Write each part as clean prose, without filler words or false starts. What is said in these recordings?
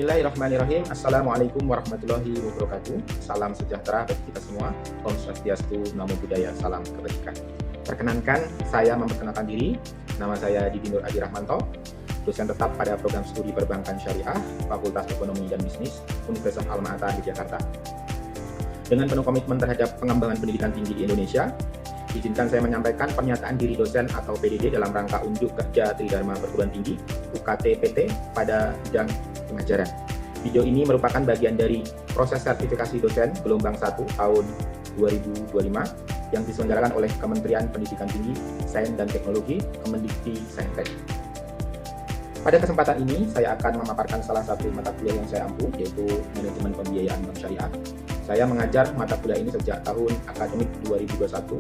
Bismillahirrahmanirrahim. Assalamualaikum warahmatullahi wabarakatuh. Salam sejahtera bagi kita semua. Om Swastiastu, Namo Buddhaya, salam kebajikan. Perkenankan, saya memperkenalkan diri. Nama saya Didi Nur Adi Rahmanto, dosen tetap pada program studi perbankan syariah, Fakultas Ekonomi dan Bisnis, Universitas Alma-Ata di Jakarta. Dengan penuh komitmen terhadap pengembangan pendidikan tinggi di Indonesia, izinkan saya menyampaikan pernyataan diri dosen atau PDD dalam rangka unjuk kerja Tridharma Perguruan Tinggi UKT PT pada bidang pengajaran. Video ini merupakan bagian dari proses sertifikasi dosen gelombang 1 tahun 2025 yang diselenggarakan oleh Kementerian Pendidikan Tinggi, Sains dan Teknologi, Kemendikti-Saintek. Pada kesempatan ini, saya akan memaparkan salah satu mata kuliah yang saya ampu, yaitu Manajemen Pembiayaan Bank Syariah. Saya mengajar mata kuliah ini sejak tahun akademik 2021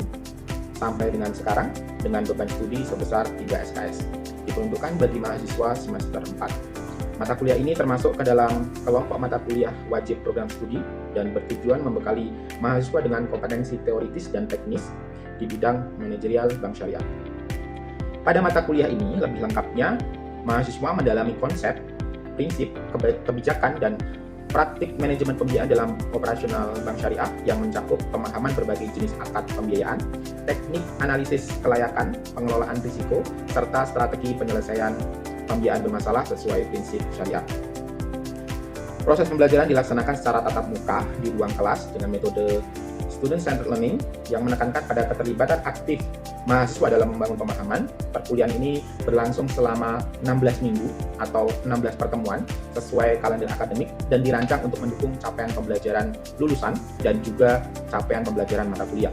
sampai dengan sekarang dengan beban studi sebesar 3 SKS. Diperuntukkan bagi mahasiswa semester 4. Mata kuliah ini termasuk ke dalam kelompok mata kuliah wajib program studi dan bertujuan membekali mahasiswa dengan kompetensi teoritis dan teknis di bidang manajerial bank syariah. Pada mata kuliah ini, lebih lengkapnya, mahasiswa mendalami konsep, prinsip, kebijakan, dan praktik manajemen pembiayaan dalam operasional bank syariah yang mencakup pemahaman berbagai jenis akad pembiayaan, teknik analisis kelayakan, pengelolaan risiko, serta strategi penyelesaian pembiayaan bermasalah sesuai prinsip syariah. Proses pembelajaran dilaksanakan secara tatap muka di ruang kelas dengan metode student-centered learning yang menekankan pada keterlibatan aktif mahasiswa dalam membangun pemahaman. Perkuliahan ini berlangsung selama 16 minggu atau 16 pertemuan sesuai kalender akademik dan dirancang untuk mendukung capaian pembelajaran lulusan dan juga capaian pembelajaran mata kuliah.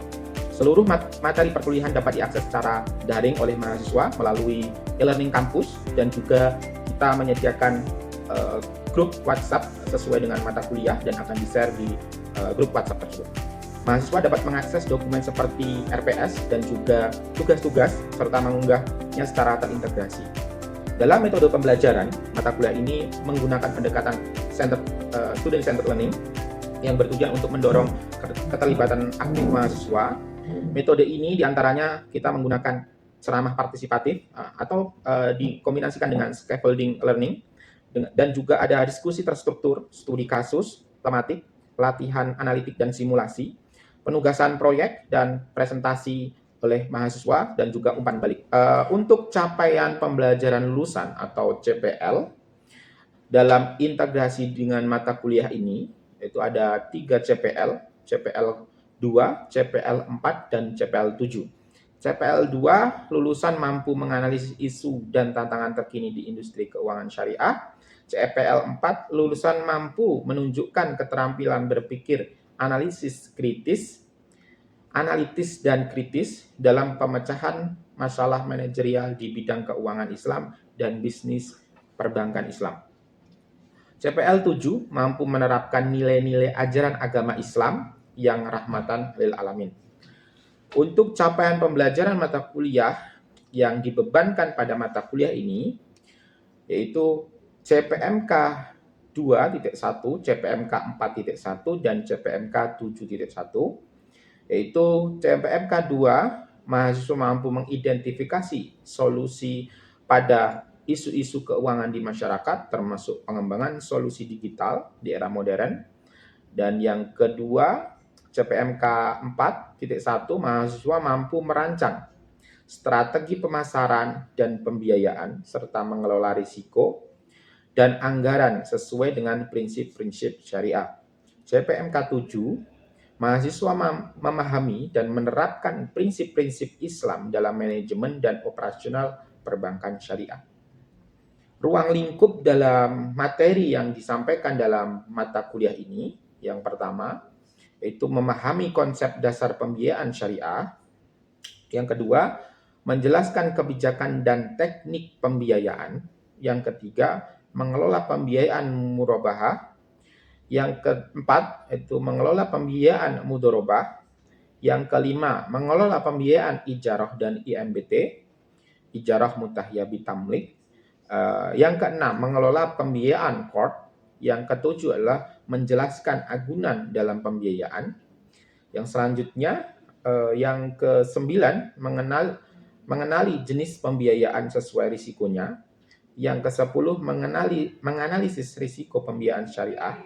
Seluruh materi perkuliahan dapat diakses secara daring oleh mahasiswa melalui e-learning kampus dan juga kita menyediakan grup WhatsApp sesuai dengan mata kuliah dan akan di-share di grup WhatsApp tersebut. Mahasiswa dapat mengakses dokumen seperti RPS dan juga tugas-tugas serta mengunggahnya secara terintegrasi. Dalam metode pembelajaran, mata kuliah ini menggunakan pendekatan student-centered learning yang bertujuan untuk mendorong keterlibatan aktif mahasiswa. Metode ini diantaranya kita menggunakan ceramah partisipatif atau dikombinasikan dengan scaffolding learning dan juga ada diskusi terstruktur, studi kasus, tematik, latihan analitik dan simulasi, penugasan proyek dan presentasi oleh mahasiswa dan juga umpan balik. Untuk capaian pembelajaran lulusan atau CPL dalam integrasi dengan mata kuliah ini itu ada 3 CPL, CPL 2, CPL 4 dan CPL 7. CPL 2 lulusan mampu menganalisis isu dan tantangan terkini di industri keuangan syariah. CPL 4 lulusan mampu menunjukkan keterampilan berpikir analitis dan kritis dalam pemecahan masalah manajerial di bidang keuangan Islam dan bisnis perbankan Islam. CPL 7 mampu menerapkan nilai-nilai ajaran agama Islam yang rahmatan lil alamin. Untuk capaian pembelajaran mata kuliah yang dibebankan pada mata kuliah ini yaitu CPMK 2.1, CPMK 4.1, dan CPMK 7.1. Yaitu CPMK 2, mahasiswa mampu mengidentifikasi solusi pada isu-isu keuangan di masyarakat, termasuk pengembangan solusi digital di era modern. Dan yang kedua, CPMK 4.1, mahasiswa mampu merancang strategi pemasaran dan pembiayaan, serta mengelola risiko dan anggaran sesuai dengan prinsip-prinsip syariah. CPMK 7, mahasiswa memahami dan menerapkan prinsip-prinsip Islam dalam manajemen dan operasional perbankan syariah. Ruang lingkup dalam materi yang disampaikan dalam mata kuliah ini, yang pertama, yaitu memahami konsep dasar pembiayaan syariah. Yang kedua, menjelaskan kebijakan dan teknik pembiayaan. Yang ketiga, mengelola pembiayaan murabahah. Yang keempat, itu mengelola pembiayaan mudorobah. Yang kelima, mengelola pembiayaan ijarah dan IMBT, ijarah mutahyah bitamlik. Yang keenam, mengelola pembiayaan qard. Yang ketujuh adalah menjelaskan agunan dalam pembiayaan. Yang selanjutnya, yang kesembilan, mengenali jenis pembiayaan sesuai risikonya. Yang ke-10 menganalisis risiko pembiayaan syariah.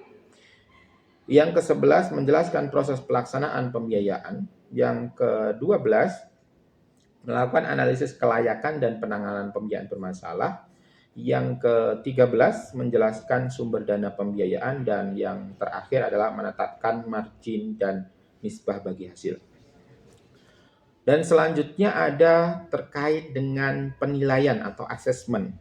Yang ke-11 menjelaskan proses pelaksanaan pembiayaan. Yang ke-12 melakukan analisis kelayakan dan penanganan pembiayaan bermasalah. Yang ke-13 menjelaskan sumber dana pembiayaan, dan yang terakhir adalah menetapkan margin dan nisbah bagi hasil. Dan selanjutnya ada terkait dengan penilaian atau assessment.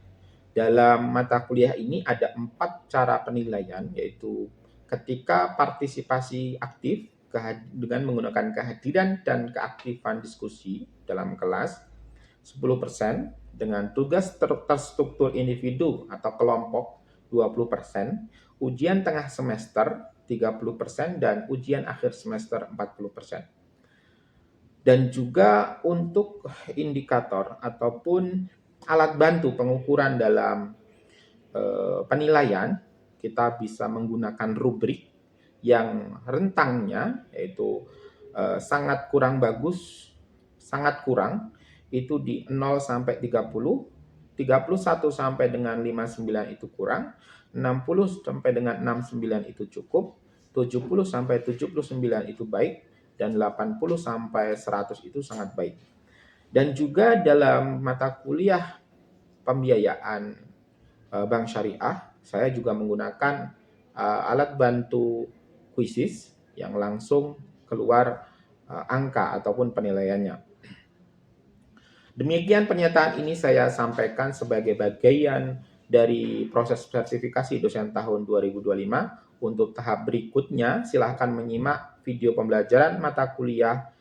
Dalam mata kuliah ini ada 4 cara penilaian, yaitu ketika partisipasi aktif dengan menggunakan kehadiran dan keaktifan diskusi dalam kelas 10%, dengan tugas terstruktur individu atau kelompok 20%, ujian tengah semester 30%, dan ujian akhir semester 40%. Dan juga untuk indikator ataupun alat bantu pengukuran dalam penilaian, kita bisa menggunakan rubrik yang rentangnya yaitu sangat kurang bagus, sangat kurang, itu di 0 sampai 30, 31 sampai dengan 59 itu kurang, 60 sampai dengan 69 itu cukup, 70 sampai 79 itu baik, dan 80 sampai 100 itu sangat baik. Dan juga dalam mata kuliah pembiayaan bank syariah, saya juga menggunakan alat bantu kuisis yang langsung keluar angka ataupun penilaiannya. Demikian pernyataan ini saya sampaikan sebagai bagian dari proses sertifikasi dosen tahun 2025. Untuk tahap berikutnya, silahkan menyimak video pembelajaran mata kuliah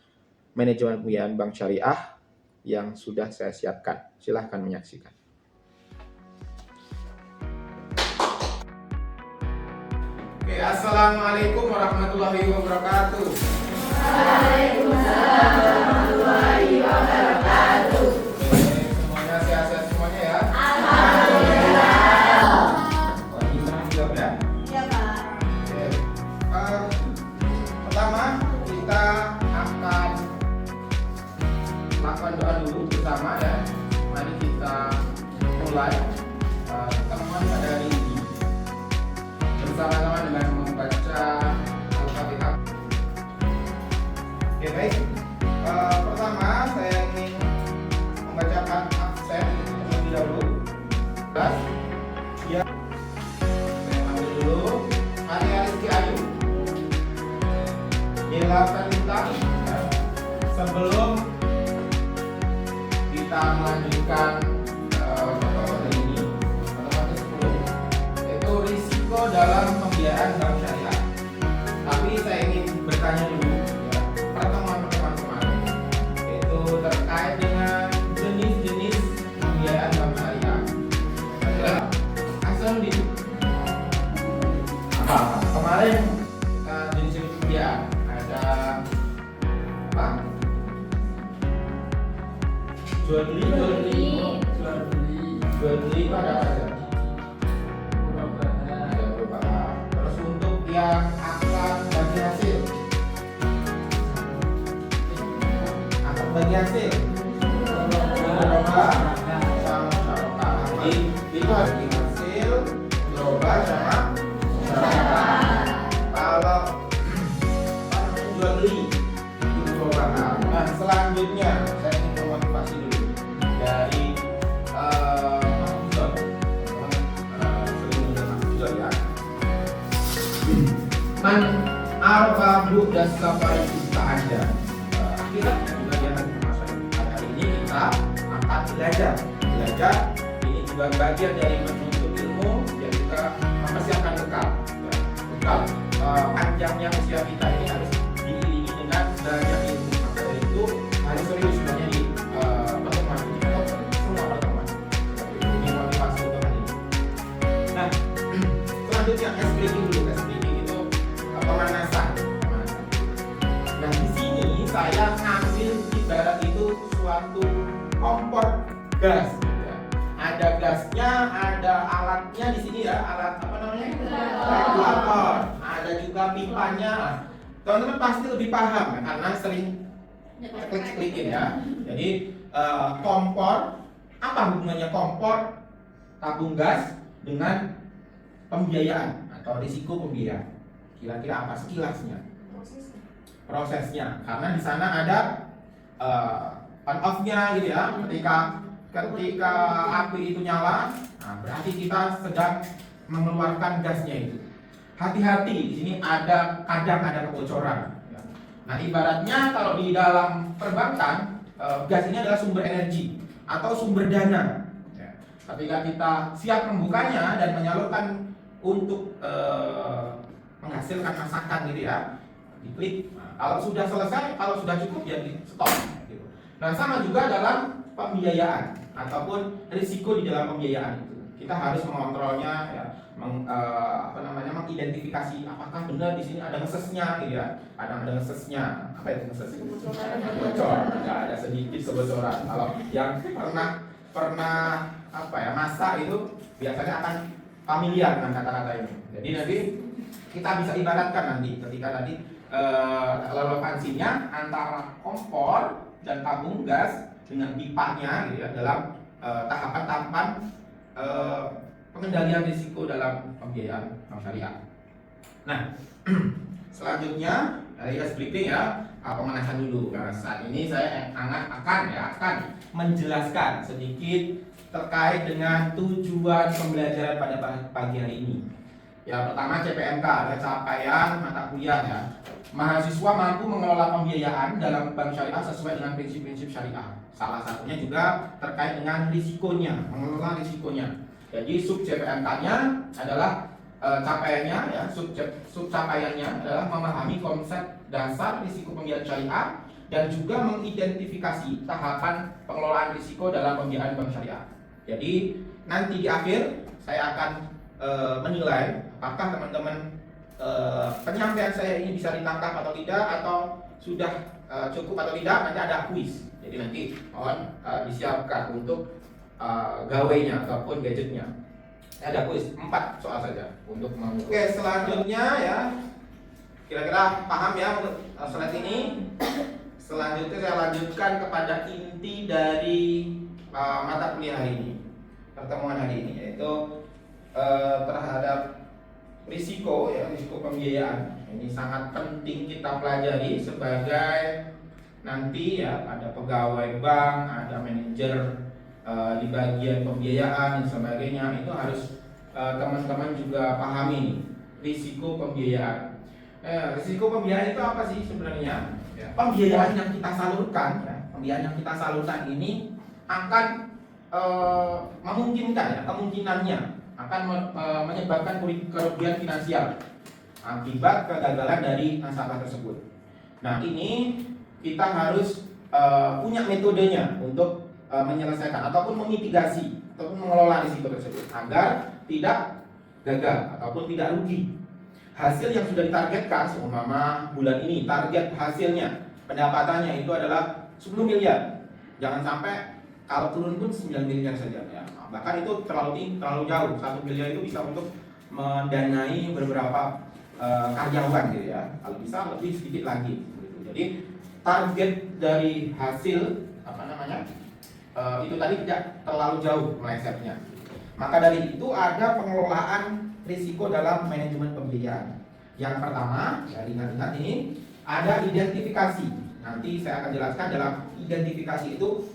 Manajemen Pembiayaan Bank Syariah yang sudah saya siapkan. Silahkan menyaksikan. Oke, assalamualaikum warahmatullahi wabarakatuh. Waalaikumsalam warahmatullahi wabarakatuh. Semuanya sehat-sehat semuanya ya. Alhamdulillah. Bisa jawab ya. Ya Pak. Oke. Pertama kita akan lakukan doa dulu bersama ya. Mari kita mulai pertemuan pada hari ini bersama-sama dengan membaca Al-Fatihah. Oke, baik. Pertama saya ingin membacakan absen terlebih dahulu. Ya. Saya ambil dulu. Maria Rizky Ayu. Bila Talita. Sebelum kita melanjutkan pertemuan ini, pertemuan ke-10, yaitu risiko dalam pembiayaan bank syariah. Tapi saya ingin bertanya dulu ya, pertemuan-pertemuan kemarin, yaitu terkait dengan jenis-jenis pembiayaan bank syariah. Asal di kemarin jenis-jenis pembiayaan ada apa? Jual beli itu ada apa aja? Ada beberapa. Terus untuk yang akad bagi hasil, berubah sama syarokah. Jadi itu harus bagi hasil, berubah sama syarokah. Kalau jual beli itu berubah. Nah, selanjutnya saya ingin memotivasi dulu dari Man arba dan safari kita Anda. Kita juga jangan pada hari ini kita akan belajar ini juga bagian dari menuntut ilmu yang kita mempersiapkan bekal. Panjangnya usia kita ini harus diiringi dengan belajar ilmu. Maka dari itu harus serius sebenarnya di pertemuan ini atau semua pertemuan. Ini motivasi untuk hari ini. Nah, selanjutnya explaining dulu. Explaining itu pemanasan. Nah, di sini saya ngambil ibarat itu suatu kompor gas. Ya. Ada gasnya, ada alatnya di sini ya, alat apa namanya? Regulator. Ada juga pipanya. Teman-teman pasti lebih paham ya, karena sering klik-klikin ya. Jadi kompor, apa hubungannya kompor tabung gas dengan pembiayaan atau risiko pembiayaan. Kira-kira apa sekilasnya? Prosesnya. Karena di sana ada on off-nya gitu ya. Ketika api itu nyala, nah berarti kita sedang mengeluarkan gasnya itu. Hati-hati, di sini kadang ada kebocoran. Nah, ibaratnya kalau di dalam perbankan, gas ini adalah sumber energi atau sumber dana. Ketika kita siap membukanya dan menyalurkan untuk menghasilkan masakan gitu ya, diklik. Nah, kalau sudah selesai, kalau sudah cukup ya di stop. Gitu. Nah, sama juga dalam pembiayaan ataupun risiko di dalam pembiayaan itu. Kita harus mengontrolnya ya. Mengidentifikasi apakah benar di sini ada ngesesnya gitu ya. Ada ngesesnya. Apa itu ngeses? Bocor. Ya, ada sedikit kebocoran. Kalau yang pernah masak itu biasanya akan familiar dengan kata-kata ini. Jadi nanti kita bisa ibaratkan nanti ketika tadi relevansinya antara kompor dan tabung gas dengan pipanya gitu ya dalam tahapan-tahapan pengendalian risiko dalam pembiayaan bank syariah. Nah, selanjutnya dari briefing ya, pemanasan dulu. Karena saat ini saya akan menjelaskan sedikit terkait dengan tujuan pembelajaran pada pagi hari ini. Ya, pertama CPMK, capaian mata kuliah ya. Mahasiswa mampu mengelola pembiayaan dalam bank syariah sesuai dengan prinsip-prinsip syariah. Salah satunya juga terkait dengan risikonya, mengelola risikonya. Jadi sub CPMK-nya adalah capaiannya ya, sub capaiannya adalah memahami konsep dasar risiko pembiayaan syariah dan juga mengidentifikasi tahapan pengelolaan risiko dalam pembiayaan bank syariah. Jadi nanti di akhir saya akan menilai apakah teman-teman penyampaian saya ini bisa ditangkap atau tidak, atau sudah cukup atau tidak. Nanti ada kuis. Jadi nanti mohon disiapkan untuk gawainya ataupun gadgetnya. Ada kuis 4 soal saja untuk mengukur. Oke, selanjutnya ya, kira-kira paham ya untuk slide ini. Selanjutnya saya lanjutkan kepada inti dari mata kuliah hari ini, pertemuan hari ini, yaitu terhadap risiko ya, risiko pembiayaan. Ini sangat penting kita pelajari sebagai nanti ya ada pegawai bank, ada manajer di bagian pembiayaan dan sebagainya. Itu harus teman-teman juga pahami risiko pembiayaan. Risiko pembiayaan itu apa sih sebenarnya? Ya, pembiayaan yang kita salurkan, ya, pembiayaan yang kita salurkan ini akan memungkinkan ya, kemungkinannya akan menyebabkan kerugian finansial akibat kegagalan dari nasabah tersebut. Nah, ini kita harus punya metodenya untuk menyelesaikan ataupun memitigasi ataupun mengelola risiko tersebut agar tidak gagal ataupun tidak rugi. Hasil yang sudah ditargetkan, seumpama bulan ini target hasilnya pendapatannya itu adalah 10 miliar. Jangan sampai kalau turun pun 9 miliar saja ya. Bahkan itu terlalu jauh. 1 miliar itu bisa untuk mendanai beberapa karyawan gitu ya. Kalau bisa lebih sedikit lagi gitu. Jadi target dari hasil itu tadi tidak terlalu jauh melesetnya. Maka dari itu ada pengelolaan risiko dalam manajemen pembiayaan. Yang pertama, ya ingat-ingat ini ada identifikasi. Nanti saya akan jelaskan dalam identifikasi itu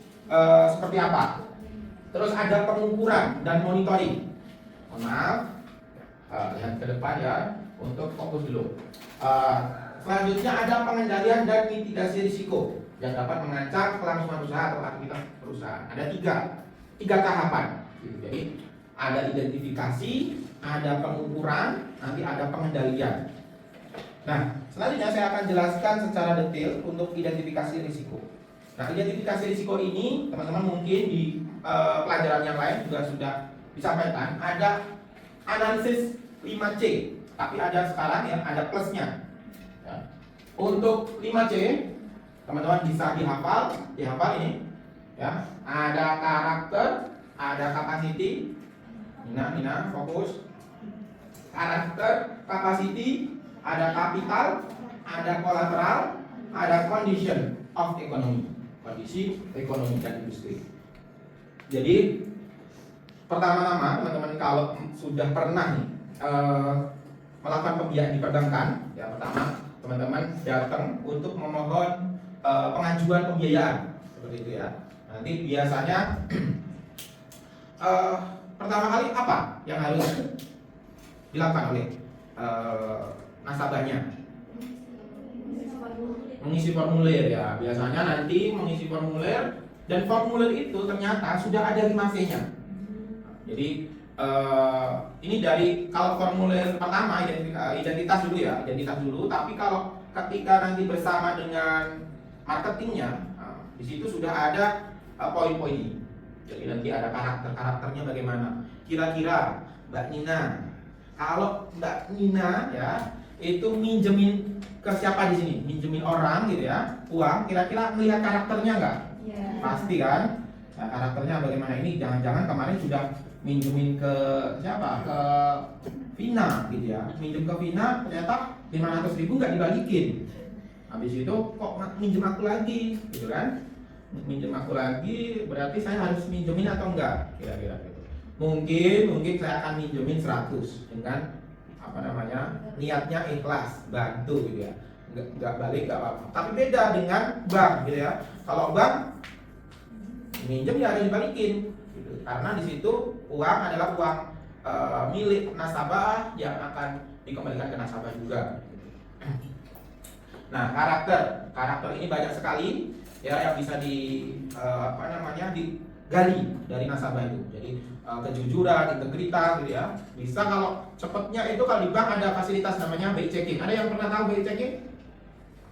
seperti apa. Terus ada pengukuran dan monitoring. Mohon maaf, lihat ke depan ya untuk fokus dulu. Selanjutnya ada pengendalian dan mitigasi risiko yang dapat mengancam kelangsungan usaha atau aktivitas perusahaan. Ada tiga tahapan. Jadi ada identifikasi, ada pengukuran, nanti ada pengendalian. Nah, selanjutnya saya akan jelaskan secara detail untuk identifikasi risiko. Nah, identifikasi risiko ini teman-teman mungkin di pelajaran yang lain juga sudah disampaikan. Ada analisis 5C, tapi ada sekarang ya ada plusnya. Ya. Untuk 5C teman-teman bisa dihafal ini ya. Ada karakter, ada capacity. Mina fokus. Karakter, capacity, ada kapital, ada kolateral, ada condition of economy, kondisi ekonomi dan industri. Jadi pertama-tama teman-teman kalau sudah pernah nih melakukan pembiayaan di perbankan, ya pertama teman-teman datang untuk memohon pengajuan pembiayaan seperti itu ya. Nanti biasanya pertama kali apa yang harus dilakukan oleh nasabahnya? Mengisi formulir ya. Biasanya nanti mengisi formulir, dan formulir itu ternyata sudah ada 5C-nya. Jadi ini dari, kalau formulir pertama identitas dulu ya, identitas dulu. Tapi kalau ketika nanti bersama dengan marketingnya, di situ sudah ada poin-poin ini. Jadi nanti ada karakternya bagaimana. Kira-kira Mbak Nina, kalau Mbak Nina ya itu minjemin ke siapa di sini? Minjemin orang gitu ya, uang. Kira-kira melihat karakternya nggak? Yeah. Pasti kan? Nah, karakternya bagaimana ini? Jangan-jangan kemarin sudah minjemin ke siapa? Ke Vina gitu ya. Minjem ke Vina ternyata 500.000 nggak dibalikin. Habis itu kok minjem aku lagi, gitu kan? Minjem aku lagi, berarti saya harus minjemin atau enggak? Kira-kira gitu. Mungkin saya akan minjemin 100 dengan niatnya ikhlas, bantu gitu ya. Enggak balik enggak apa-apa. Tapi beda dengan bank gitu ya. Kalau bank minjem ya harus dibalikin gitu. Karena di situ uang adalah uang milik nasabah yang akan dikembalikan ke nasabah juga. Nah, karakter ini banyak sekali ya yang bisa digali dari nasabah itu. Jadi kejujuran, integritas gitu ya. Bisa kalau cepatnya itu kalau di bank ada fasilitas namanya BI checking. Ada yang pernah tahu BI checking?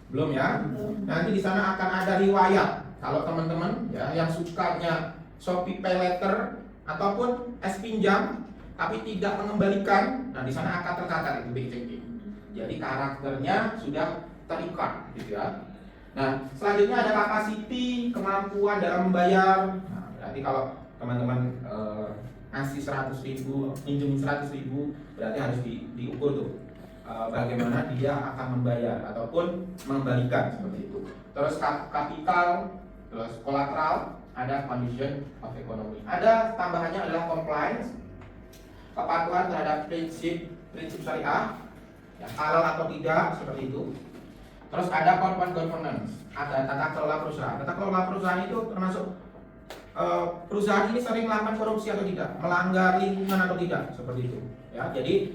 Belum ya? Nanti di sana akan ada riwayat. Kalau teman-teman ya yang sukanya Shopee Pay Later ataupun es pinjam tapi tidak mengembalikan, nah di sana akan tercatat itu BI checking. Jadi karakternya sudah terikat gitu ya. Nah, selanjutnya ada capacity, kemampuan dalam membayar. Nah, berarti kalau teman-teman ngasih 100.000, minjem 100.000, berarti harus diukur tuh bagaimana dia akan membayar ataupun mengembalikan seperti itu. Terus kapital, terus kolateral, ada condition of economy. Ada tambahannya adalah compliance, kepatuhan terhadap prinsip syariah, ya, halal atau tidak seperti itu. Terus ada corporate governance, ada tata kelola perusahaan. Tata kelola perusahaan itu termasuk perusahaan ini sering melakukan korupsi atau tidak, melanggar lingkungan atau tidak, seperti itu. Ya, jadi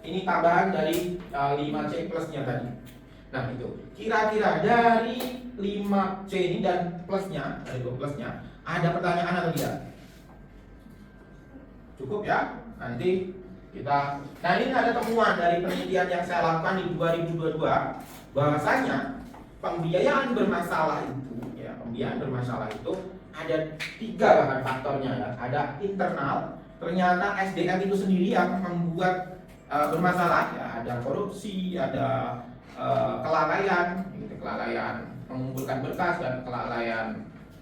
ini tambahan dari 5C plusnya tadi. Nah itu, kira-kira dari 5C ini dan plusnya, dari 2 plusnya, ada pertanyaan atau tidak? Cukup ya? Nanti kita. Nah ini ada temuan dari penelitian yang saya lakukan di 2022, bahwasanya pembiayaan bermasalah itu ada 3 bahkan faktornya ya. Ada internal, ternyata SDM itu sendiri yang membuat bermasalah ya. Ada korupsi, ada kelalaian mengumpulkan berkas dan kelalaian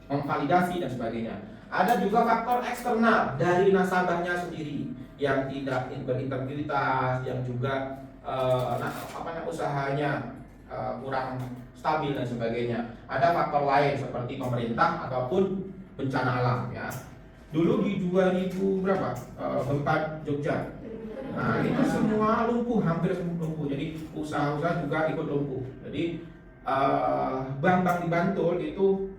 memvalidasi dan sebagainya. Ada juga faktor eksternal dari nasabahnya sendiri yang tidak berintegritas, yang juga usahanya kurang stabil dan sebagainya. Ada faktor lain seperti pemerintah ataupun bencana alam ya. Dulu di 2000 berapa? Gempa Jogja. Nah, itu semua lumpuh, hampir semua lumpuh. Jadi usaha-usaha juga ikut lumpuh. Jadi bank-bank di Bantul itu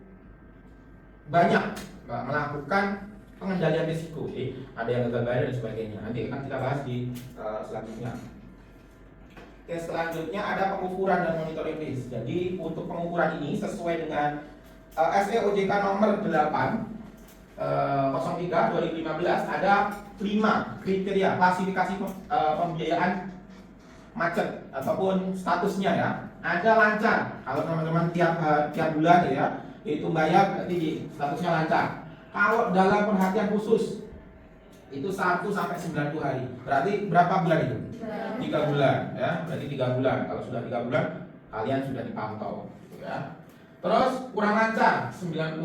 banyak melakukan pengendalian risiko. Jadi ada yang gagal bayar dan sebagainya. Nanti akan kita bahas di selanjutnya. Oke, selanjutnya ada pengukuran dan monitoring risk. Jadi untuk pengukuran ini sesuai dengan SE OJK nomor 8 03 2015 ada 5 kriteria klasifikasi pembiayaan macet ataupun statusnya ya. Ada lancar, kalau teman-teman tiap bulan ya itu bayar berarti statusnya lancar. Kalau dalam perhatian khusus itu 1 sampai 90 hari. Berarti berapa bulan itu? 3 bulan ya. Berarti 3 bulan. Kalau sudah 3 bulan kalian sudah dipantau gitu ya. Terus kurang lancar 91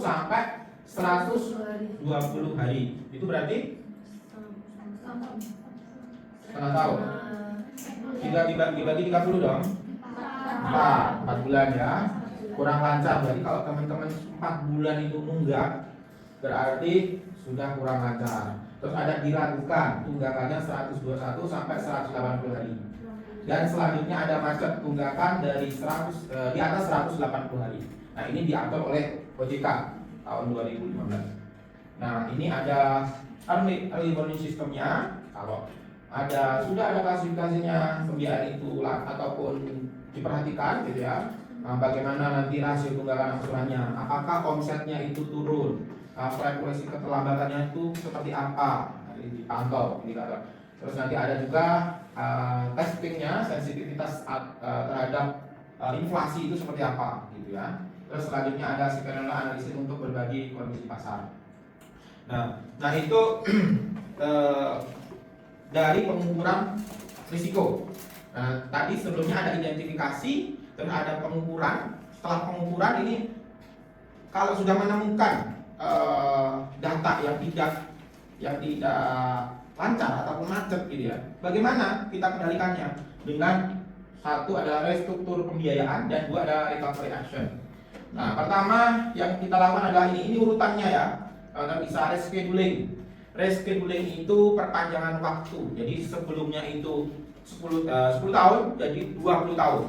sampai 120 hari. Itu berarti setengah tahun. 3 dibagi 30 dong. 4 bulan ya. Kurang lancar. Jadi kalau teman-teman 4 bulan itu nunggak, berarti sudah kurang lancar. Terus ada diragukan, tunggakannya 121 sampai 180 hari. Dan selanjutnya ada macet tunggakan dari di atas 180 hari. Nah, ini diatur oleh OJK tahun 2015. Nah, ini ada early warning systemnya. Kalau sudah ada klasifikasinya pembiayaan itu ataupun diperhatikan gitu ya. Nah, bagaimana nanti rasio tunggakan angsurannya? Apakah omsetnya itu turun? Frekuensi keterlambatannya itu seperti apa? Dipantau indikator. Terus nanti ada juga testingnya, sensitivitas terhadap inflasi itu seperti apa, gitu ya. Terus selanjutnya ada skenario analisis untuk berbagai kondisi pasar. Nah itu dari pengukuran risiko. Nah, tadi sebelumnya ada identifikasi, terus ada pengukuran. Setelah pengukuran ini, kalau sudah menemukan data yang tidak lancar ataupun macet gitu ya, bagaimana kita kendalikannya? Dengan satu adalah restruktur pembiayaan dan dua ada recovery action. Nah, pertama yang kita lakukan adalah ini urutannya ya. Kita bisa rescheduling. Rescheduling itu perpanjangan waktu. Jadi sebelumnya itu 10 tahun jadi 20 tahun.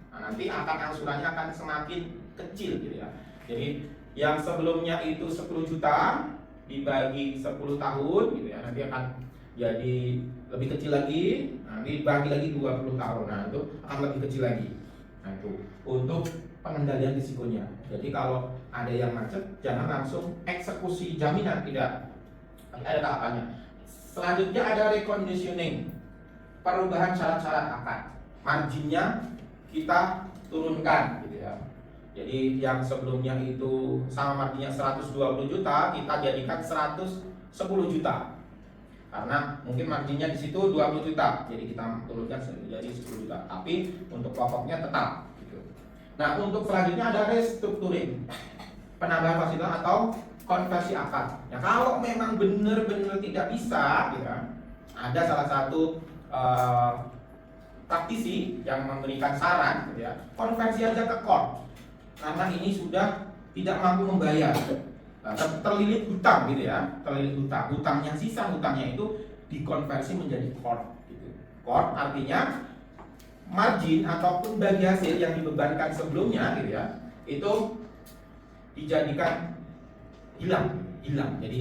Nah, nanti angsurannya akan semakin kecil gitu ya. Jadi yang sebelumnya itu 10 juta dibagi 10 tahun gitu ya, nanti akan jadi lebih kecil lagi, nanti bagi lagi 20 tahun. Nah, itu akan lebih kecil lagi. Nah, itu untuk pengendalian risikonya. Jadi kalau ada yang macet, jangan langsung eksekusi jaminan, tidak. Ada tahapannya. Selanjutnya ada reconditioning, perubahan syarat-syarat akad. Marginnya kita turunkan gitu ya. Jadi yang sebelumnya itu sama marginnya 120 juta, kita jadikan 110 juta. Karena mungkin marginnya di situ 20 juta, jadi kita turunkan jadi 10 juta. Tapi untuk pokoknya tetap gitu. Nah, untuk selanjutnya ada restructuring, penambahan fasilitas atau konversi akad. Ya, kalau memang benar-benar tidak bisa, gitu, ada salah satu praktisi yang memberikan saran, gitu ya, konversi aja ke core. Karena ini sudah tidak mampu membayar, terlilit hutang gitu ya, terlilit hutangnya, sisa hutangnya itu dikonversi menjadi core gitu. Core artinya margin ataupun bagi hasil yang dibebankan sebelumnya gitu ya, itu dijadikan hilang, jadi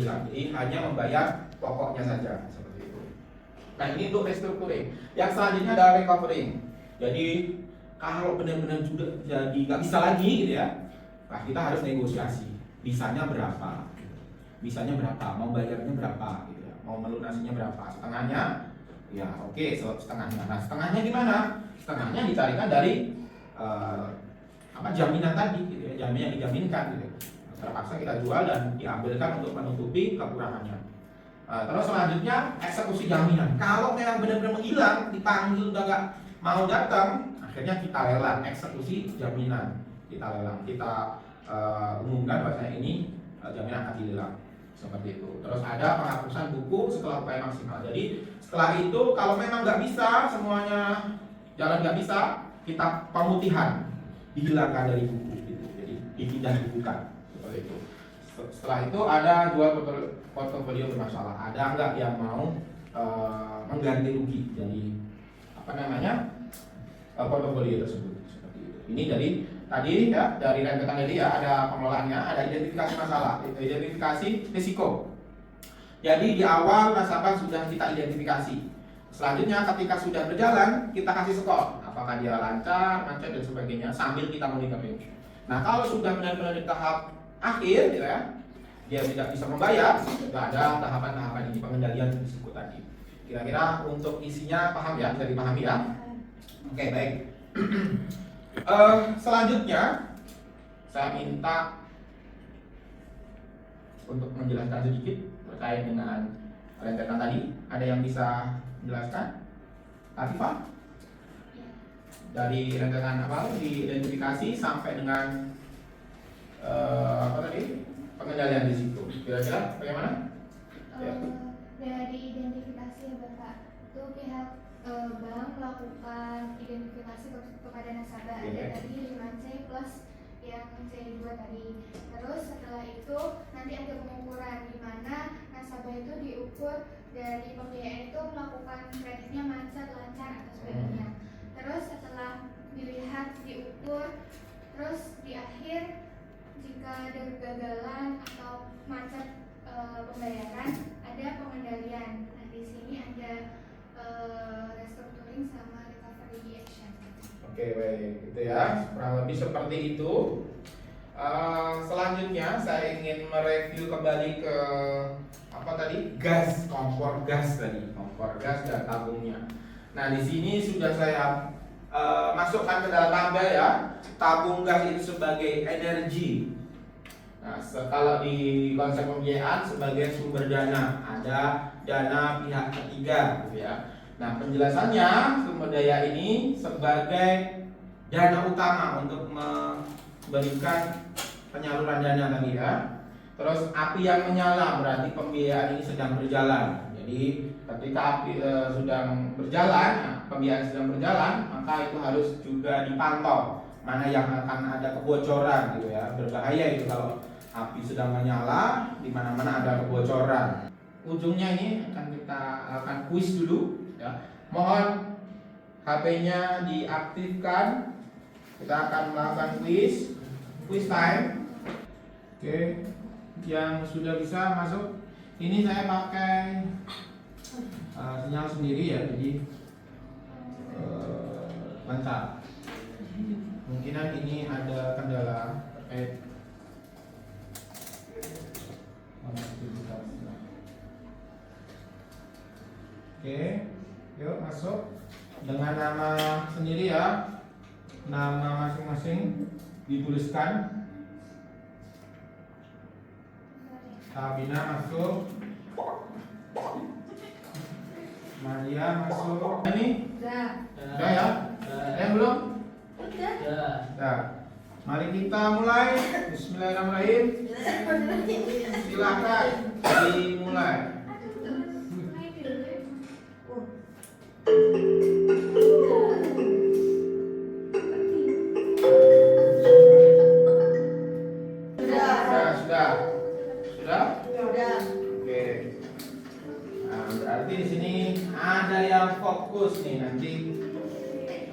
hanya membayar pokoknya saja seperti itu. Nah, ini untuk restructuring. Yang selanjutnya adalah recovering. Jadi kalau benar-benar sudah jadi nggak bisa lagi gitu ya, nah kita harus negosiasi. Bisanya berapa? Bisanya berapa? Mau bayarnya berapa? Gitu ya. Mau melunasinya berapa? Setengahnya? Ya oke, setengahnya. Nah, setengahnya gimana? Setengahnya dicarikan dari jaminan tadi, gitu ya. Jaminan yang dijaminkan gitu. Terpaksa kita jual dan diambilkan untuk menutupi kekurangannya. Terus selanjutnya eksekusi jaminan. Kalau memang benar-benar menghilang, dipanggil udah nggak mau datang, akhirnya kita lelang eksekusi jaminan. Kita lelang, kita umumkan bahwasanya ini jaminan akan dilelang seperti itu. Terus ada penghapusan buku setelah upaya maksimal. Jadi setelah itu kalau memang nggak bisa semuanya jalan nggak bisa, kita pemutihan, dihilangkan dari buku gitu. Jadi dipindah dibuka seperti itu. Setelah itu ada jual portofolio bermasalah. Ada nggak yang mau mengganti rugi dari portofolio tersebut seperti itu. Ini dari tadi ya, dari rentetan tadi ya, ada pengelolaannya, ada identifikasi masalah, identifikasi risiko. Jadi di awal nasabah sudah kita identifikasi. Selanjutnya ketika sudah berjalan, kita kasih skor, apakah dia lancar, macet dan sebagainya, sambil kita monitoring. Nah, kalau sudah benar-benar di tahap akhir ya, dia tidak bisa membayar, sudah ada tahapan-tahapan ini, pengendalian risiko tadi. Kira-kira untuk isinya paham ya, bisa dipahami ya? Oke, baik. Selanjutnya saya minta untuk menjelaskan sedikit terkait dengan rentetan tadi. Ada yang bisa menjelaskan? Latifah? Dari rentetan awal diidentifikasi sampai dengan pengendalian risiko. Kira-kira bagaimana? Dari identifikasi ya Bapak, itu pihak bank melakukan identifikasi kepada nasabah. Ada tadi 5C plus yang C2 dua tadi. Terus setelah itu nanti ada pengukuran di mana nasabah itu diukur dari pembiayaan itu melakukan kreditnya macet, lancar atau sebagainya. Terus setelah dilihat, diukur, terus di akhir jika ada kegagalan atau macet pembayaran, ada pengendalian. Nah, di sini ada restructuring sama recovery action. Oke, baik, gitu ya. Kurang lebih seperti itu. Selanjutnya saya ingin mereview kembali ke apa tadi? Gas, kompor gas tadi, kompor gas dan tabungnya. Nah, di sini sudah saya masukkan ke dalam tabel ya. Tabung gas itu sebagai energi. Nah, kalau di konsep pembiayaan sebagai sumber dana, ada dana pihak ketiga, gitu ya. Nah, penjelasannya sumber daya ini sebagai dana utama untuk memberikan penyaluran dana tadi ya. Terus api yang menyala berarti pembiayaan ini sedang berjalan. Jadi ketika api sedang berjalan, pembiayaan sedang berjalan, maka itu harus juga dipantau mana yang akan ada kebocoran gitu ya. Berbahaya itu kalau api sedang menyala, di mana-mana ada kebocoran. Ujungnya ini akan kita lakukan kuis dulu ya. Mohon HP-nya diaktifkan. Kita akan melakukan kuis time. Oke, yang sudah bisa masuk. Ini saya pakai sinyal sendiri ya, jadi lancar. Kemungkinan ini ada kendala terkait konektivitasnya. Oke, yuk masuk dengan nama sendiri ya, nama masing-masing dituliskan. Sabina masuk, Maria masuk. Ini udah ya? Belum? Nah, mari kita mulai. Bismillahirrahmanirrahim. Silakan dimulai. Sudah? Oke. Nah, berarti di sini ada yang fokus nih nanti.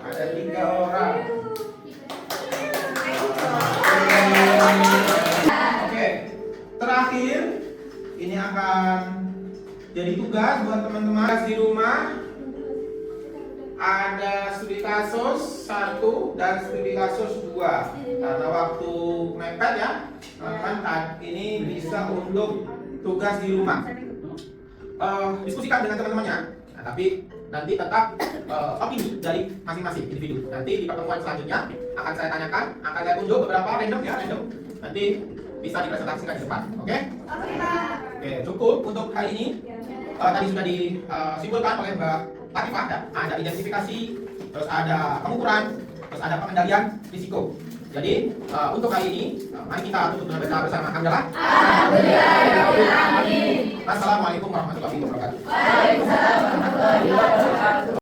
Ada 3 orang. Oke, terakhir ini akan jadi tugas buat teman-teman di rumah. Ada studi kasus 1 dan studi kasus 2. Karena waktu mepet ya, teman-teman, ini bisa untuk tugas di rumah. Diskusikan dengan teman-temannya. Nah, tapi nanti tetap opini dari masing-masing individu. Nanti di pertemuan selanjutnya akan saya tanyakan, akan saya tunjuk beberapa random ya, random. Nanti bisa dipresentasikan di depan, oke? Oke, cukup untuk hari ini. Tadi sudah disimpulkan oleh Mbak Latifah, ada identifikasi, terus ada pengukuran, terus ada pengendalian risiko. Jadi untuk hari ini, mari kita tutup dengan doa bersama. Alhamdulillah. Assalamualaikum warahmatullahi wabarakatuh.